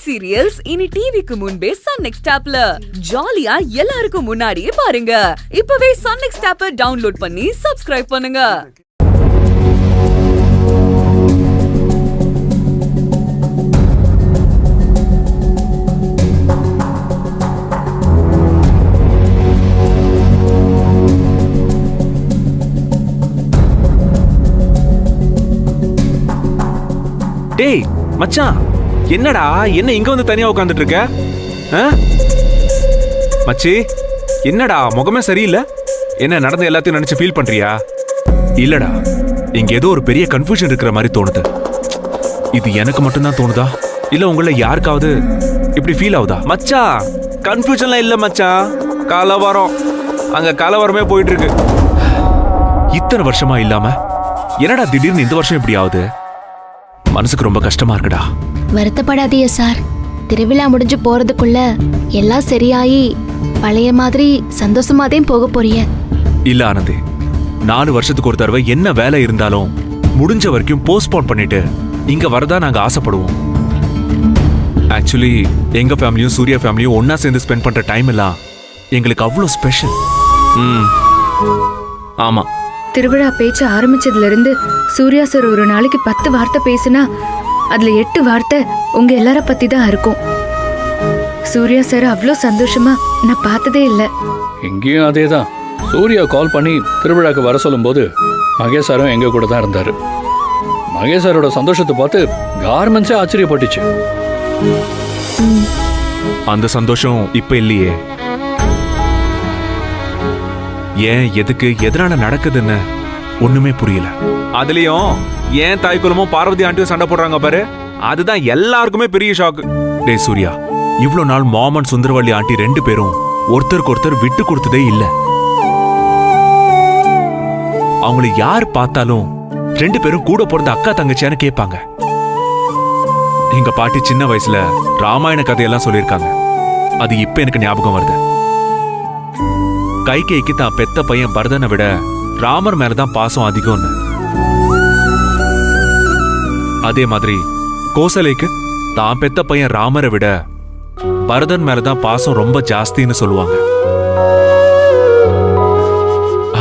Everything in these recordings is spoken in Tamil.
வெப் சீரியல்ஸ் இனி டிவிக்கு முன்பே சன் நெக்ஸ்ட் ஆப்ல ஜாலியா எல்லாருக்கும் முன்னாடியே பாருங்க. இப்பவே சன் நெக்ஸ்ட் ஆப்பை டவுன்லோட் பண்ணி சப்ஸ்கிரைப் பண்ணுங்க. டேய் மச்சான், என்னடா என்ன இங்க வந்து தனியா உட்காந்துட்டு இருக்க? மச்சி, என்னடா முகமே சரியில்லை? என்ன நடந்த எல்லாத்தையும் நினைச்சு ஃபீல் பண்றியா? இல்லடா, இங்க ஏதோ ஒரு பெரிய கன்ஃபியூஷன் இருக்கிற மாதிரி தோணுது. இது எனக்கு மட்டும்தான் தோணுதா இல்ல உங்கள யாருக்காவது இப்படி ஃபீல் ஆகுதா? மச்சான், கன்ஃபியூஷன்லாம் இல்ல மச்சான், கலவரம். அங்க கலவரமே போயிட்டு இருக்கு. இத்தனை வருஷமா இல்லாம என்னடா திடீர்னு இந்த வருஷம் இப்படி ஆகுது? மனசுக்கு ரொம்ப கஷ்டமா இருக்குடா. வருத்தப்படாதீங்க சார், திருவிழா முடிஞ்சு போறதுக்குள்ள எல்லாம் சரியாயி பழைய மாதிரி சந்தோஷமாதே போக போறீங்க. இல்ல ஆனந்தி, 4 வருஷத்துக்கு ஒரு தடவை என்ன வேலை இருந்தாலும் முடிஞ்ச வரைக்கும் போஸ்ட்போன் பண்ணிட்டு இங்க வரதா நாங்க ஆசைப்படுவோம். ஆக்சுவலி எங்க ஃபேமிலியும் சூர்யா ஃபேமிலியும் ஒன்னா சேர்ந்து ஸ்பெண்ட் பண்ற டைம் எல்லாம் எங்களுக்கு அவ்வளவு ஸ்பெஷல். ஆமா, திருவிழா பேச்சு ஆரம்பிச்சதுல இருந்து சூர்யா சார் ஒரு நாளைக்கு 10 வார்த்தை பேசினா அதுல 8 வார்த்தை உங்க எல்லார பத்தி தான் இருக்கும். சூர்யா சார் அவ்வளோ சந்தோஷமா நான் பார்த்ததே இல்லை. இங்கேயும் அதே தான். சூர்யா கால் பண்ணி திருவிழாக்கு வர சொல்லும் போது மகேஷ் சாரும் எங்க கூட தான் இருந்தாரு. மகேஷ் சாரோட சந்தோஷத்தை பார்த்து கார்மெண்ட்ஸே ஆச்சரியப்பட்டுச்சு. அந்த சந்தோஷம் இப்ப இல்லையே. ஏன், எதுக்கு, எதனால நடக்குதுன்னு ஒண்ணுமே புரியல. அதுலயும் ஏன் தாய்க்குலமும் பார்வதி ஆண்டியும் சண்டை போடுறாங்க பாரு, அதுதான் எல்லாருக்குமே பெரிய ஷாக்கு. டே சூர்யா, இவ்வளவு நாள் மாமன் சுந்தரவள்ளி ஆண்டி 2 பேரும் ஒருத்தருக்கு ஒருத்தர் விட்டு கொடுத்ததே இல்ல. அவங்களை யார் பார்த்தாலும் 2 பேரும் கூட பிறந்த அக்கா தங்கச்சியான்னு கேட்பாங்க. எங்க பாட்டி சின்ன வயசுல ராமாயண கதையெல்லாம் சொல்லியிருக்காங்க. அது இப்ப எனக்கு ஞாபகம் வருது. கைகேயிக்கு தான் பெத்த பையன் பரதனை விட ராமர் மேலதான் பாசம் அதிகம்னு. அதே மாதிரி கோசலைக்கு தான் பெத்த பையன் ராமரை விட பரதன் மேலதான் பாசம் ரொம்ப ஜாஸ்தின்னு சொல்லுவாங்க.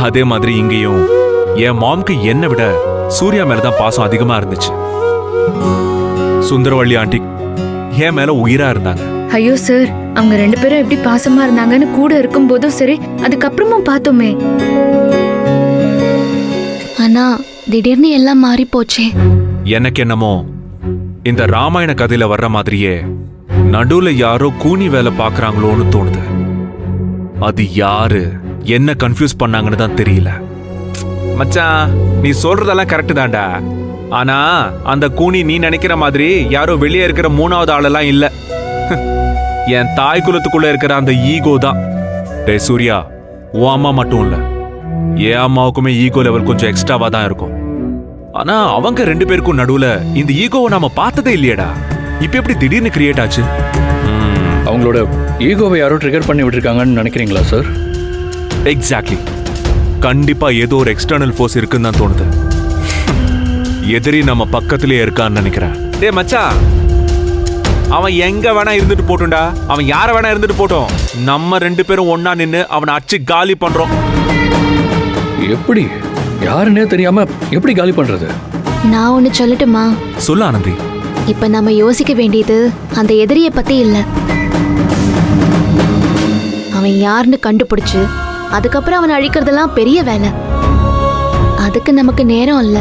அதே மாதிரி இங்கேயும் என் மாம்க்கு என்னை விட சூர்யா மேலதான் பாசம் அதிகமா இருந்துச்சு. சுந்தரவள்ளி ஆண்டி என் மேல உயிரா இருந்தாங்க. ஐயோ சார், அவங்க 2 பேரும் எப்படி பாசமா இருந்தாங்கன்னு கூட இருக்கும் போதும் சரி, அதுக்கப்புறமும் பார்த்தோமே. ஆனா திடீர்னு எல்லாம் மாறி போச்சே. எனக்கு என்னமோ இந்த ராமாயண கதையில வர்ற மாதிரியே நடுவுல யாரோ கூனி வேலை பாக்குறாங்களோன்னு தோணுது. அது யாரு, என்ன கன்ஃபியூஸ் பண்ணாங்கன்னு தான் தெரியல. மச்சான், நீ சொல்றதெல்லாம் கரெக்ட் தான்டா. ஆனா அந்த கூனி நீ நினைக்கிற மாதிரி யாரோ வெளியே இருக்கிற 3வது ஆளெல்லாம் இல்ல. என் தாய் குலத்துக்குள்ள இருக்கிற அந்த ஈகோ தான். டே சூர்யா, உன் அம்மா மட்டும் இல்ல, என் அம்மாவுக்குமே ஈகோ லெவல் கொஞ்சம் எக்ஸ்ட்ராவா தான் இருக்கும். ஆனா அவங்க 2 பேருக்கும் நடுவுல இந்த ஈகோவை நாம பார்த்ததே இல்லையடா. இப்ப எப்படி திடீர்னு கிரியேட் ஆச்சு? அவங்களோட ஈகோவை யாரோ ட்ரிகர் பண்ணி விட்டுருக்காங்கன்னு நினைக்கிறீங்களா சார்? எக்ஸாக்ட்லி. கண்டிப்பா ஏதோ ஒரு எக்ஸ்டர்னல் ஃபோர்ஸ் இருக்குன்னு தான் தோணுது. எதிரி நம்ம பக்கத்திலே இருக்கான்னு நினைக்கிறேன். டே மச்சான், அவன் எங்க வேணா இருந்துட்டு போட்டும்டா. அவன் யார வேணா இருந்துட்டு போட்டோம். நம்ம 2 பேரும் ஒன்னா நின்னு அவனை அடிச்சு காலி பண்றோம். எப்படி, யாருன்னே தெரியாம எப்படி காலி பண்றது? நான் ஒன்னு சொல்லட்டுமா? சொல்ல ஆனந்தி. இப்ப நம்ம யோசிக்க வேண்டியது அந்த எதிரிய பத்தி இல்ல, அவன் யாருன்னு கண்டுபிடிச்சு அதுக்கப்புறம் அவனை அழிக்கிறதெல்லாம் பெரிய வேலை. அதுக்கு நமக்கு நேரம் இல்ல.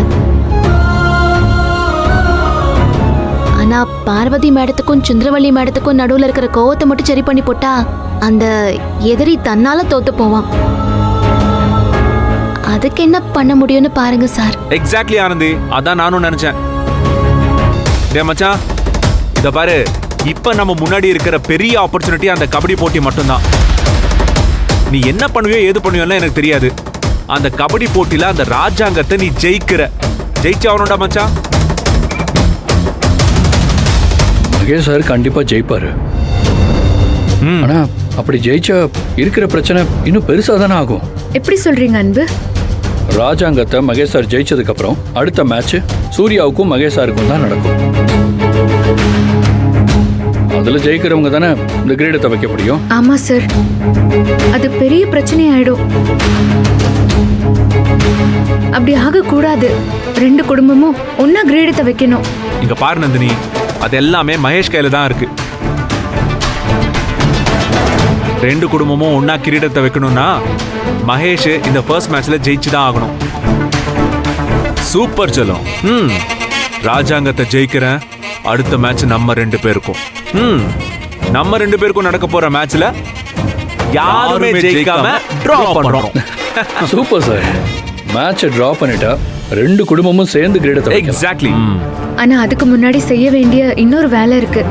ஆனா பார்வதி மேடத்துக்கும் சுந்தரவள்ளி மேடத்துக்கும் நடுவுல இருக்கிற கோவத்தை மட்டும் சரி பண்ணி போட்டா அந்த எதிரி தன்னால தோத்து போவான். அதுக்கு என்ன பண்ண முடியும்னு பாருங்க சார். எக்ஸாக்ட்லி ஆனந்தி, அதான் நானும் நினைச்சேன். டே மச்சான், இத பாரு, இப்ப நம்ம முன்னாடி இருக்கிற பெரிய ஆப்பர்ச்சுனிட்டி அந்த கபடி போட்டி மட்டும்தான். நீ என்ன பண்ணுவியோ ஏது பண்ணுவியோன்னு எனக்கு தெரியாது. அந்த கபடி போட்டியில அந்த ராஜாங்கத்தை நீ ஜெயிச்சாவணும்டா மச்சான். மகேஷ் சார் கண்டிப்பா ஜெயிப்பாரு. ஆனா அப்படி ஜெயிச்சா இருக்கிற பிரச்சனை இன்னும் பெருசா தானே ஆகும். எப்படி சொல்றீங்க அன்பு? ராஜாங்கத்தை மகேஷ் சார் ஜெயிச்சதுக்கு அப்புறம் அடுத்த மேட்ச் சூர்யாவுக்கும் மகேஷ் சாருக்கும் தான் நடக்கும். அதுல ஜெயிக்கிறவங்க தானே இந்த கிரீடத்தை வைக்க முடியும். ஆமா சார், அது பெரிய பிரச்சனை ஆயிடும். அப்படி ஆக கூடாது. 2 குடும்பமும் ஒன்னா கிரீடத்தை வைக்கணும். இங்க பாரு நந்தினி, அது எல்லாமே மகேஷ் கையில தான் இருக்கு. 2 குடும்பமும் ஒன்னா கிரீடத்தை வைக்கணும்னா மகேஷ் இந்த ஃபர்ஸ்ட் மேட்ச்ல ஜெயிச்சு தான் ஆகணும். சூப்பர் ஜலம். ராஜாங்கத்தை ஜெயிக்கிறேன். அடுத்த மேட்ச் நம்ம 2 பேருக்கும். நம்ம 2 பேருக்கும் நடக்க போற மேட்ச்ல யாருமே ஜெயிக்காம டிரா பண்றோம். Super sir. மேட்சை டிரா பண்ணிட்டா 2 குடும்பமும் சேர்ந்து கிரீடத்தை வைக்கலாம். எக்ஸாக்ட்லி. ஆனா அதுக்கு முன்னாடி செய்ய வேண்டிய இன்னொரு வேலை இருக்கு.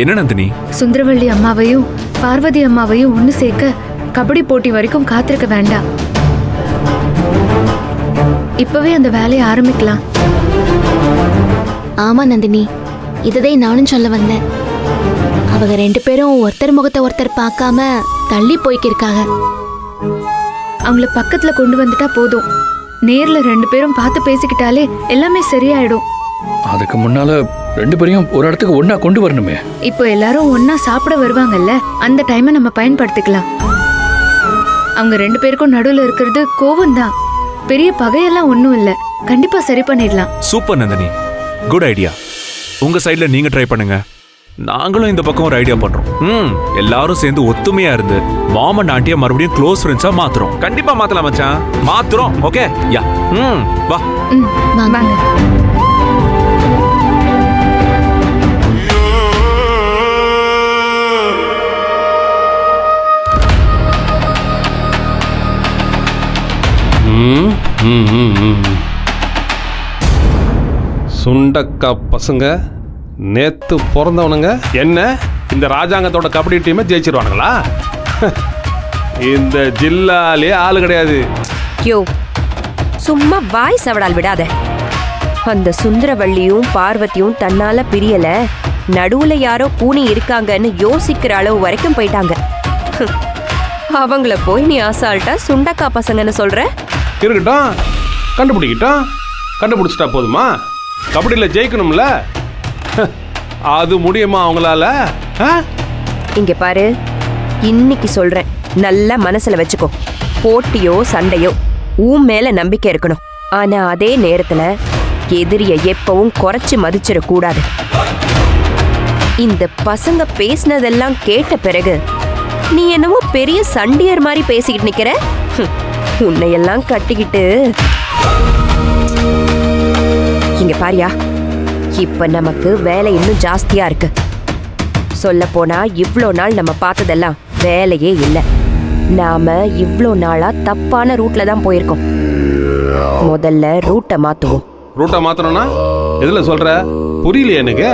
என்ன நந்தினி? சுந்தரவள்ளி அம்மாவையும் பார்வதி அம்மாவையும் ஒன்னு சேர்க்க கபடி போட்டி வரைக்கும் காத்திருக்க வேண்டாம். இப்பவே அந்த வேலையை ஆரம்பிக்கலாம். ஆமா நந்தினி, இதுதே நானும் சொல்ல வந்தேன். அவங்க 2 பேரும் ஒருத்தர் முகத்தை ஒருத்தர் பார்க்காம தள்ளி போய்க்கிருக்காங்க. அவங்கள பக்கத்துல கொண்டு வந்துட்டா போதும். நேர்ல 2 பேரும் பார்த்து பேசிக்கிட்டாலே எல்லாமே சரியாயிடும். அதுக்கு முன்னால 2 பேரையும் ஒரு இடத்துக்கு ஒன்னா கொண்டு வரணுமே. இப்போ எல்லாரும் ஒன்னா சாப்பிட வருவாங்கல்ல, அந்த டைமை நம்ம பயன்படுத்திக்கலாம். அவங்க 2 பேருக்கும் நடுவுல இருக்கிறது கோவம் தான். பெரிய பகையெல்லாம் ஒண்ணும் இல்ல. கண்டிப்பா சரி பண்ணிடலாம். Super Nandini, good idea. உங்க சைடுல நீங்க ட்ரை பண்ணுங்க. நாங்களும் இந்த பக்கம் ஒரு ஐடியா பண்றோம். எல்லாரும் சேர்ந்து ஒத்துமையா இருந்து மாம் அண்ட் ஆண்டியா மறுபடியும் க்ளோஸ் ஃப்ரெண்ட்ஸா மாத்துறோம். கண்டிப்பா மாத்தலாம் மச்சான், மாத்துறோம். Okay yeah. வா. வாங்க. சுண்டக்கா பசங்க நேத்து பிறந்தவனுங்க என்ன இந்த ராஜாங்கத்தோட கபடி டீமை ஜெயிச்சிருவானுங்களா? இந்த ஜில்லாலே ஆளு கிடையாது. யோ, சும்மா வாய் சவடால் விடாத. அந்த சுந்தரவள்ளியும் பார்வதியும் தன்னால பிரியல, நடுவுல யாரோ கூனி இருக்காங்கன்னு யோசிக்கிற அளவு வரைக்கும் போயிட்டாங்க. அவங்கள போய் நீ அசால்ட்டா சுண்டக்கா பசங்கன்னு சொல்ற? இருக்கட்டும், கண்டுபிடிச்சிட்டா போதுமா? கபடியில் ஜெயிக்கணும்ல, அது முடியுமா அவங்களால? இங்க பாரு, இன்னைக்கு சொல்றேன், நல்லா மனசுல வச்சுக்கோ. போட்டியோ சண்டையோ உன் மேல நம்பிக்கை இருக்கணும். ஆனா அதே நேரத்துல எதிரிய எப்பவும் குறைச்சு மதிச்சிடக்கூடாது. இந்த பசங்க பேசினதெல்லாம் கேட்ட பிறகு நீ என்னவோ பெரிய சண்டியர் மாதிரி பேசிக்கிட்டு நிக்கிற. உன்னையெல்லாம் கட்டிக்கிட்டு இங்க பாரியா, இப்ப நமக்கு வேலை இன்னும் ஜாஸ்தியா இருக்கு. சொல்ல போனா இவ்ளோ நாள் நம்ம பார்த்ததெல்லாம் வேலையே இல்லை. நாம இவ்ளோ நாளா தப்பான ரூட்ல தான் போயிருக்கோம். முதல்ல ரூட்டை மாத்துவோம். ரூட்டை மாத்தணும்னா எதுல சொல்ற? புரியலையே எனக்கு.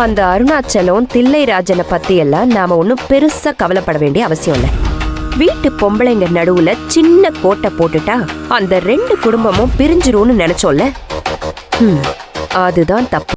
அந்த அருணாச்சலம் தில்லைராஜனை பத்தி எல்லாம் நாம ஒன்னும் பெருசா கவலைப்பட வேண்டிய அவசியம் இல்லை. வீட்டு பொம்பளைங்க நடுவுல சின்ன கோட்டை போட்டுட்டா அந்த 2 குடும்பமும் பிரிஞ்சிரும்னு நினைச்சோம்ல, அதுதான் தப்பு.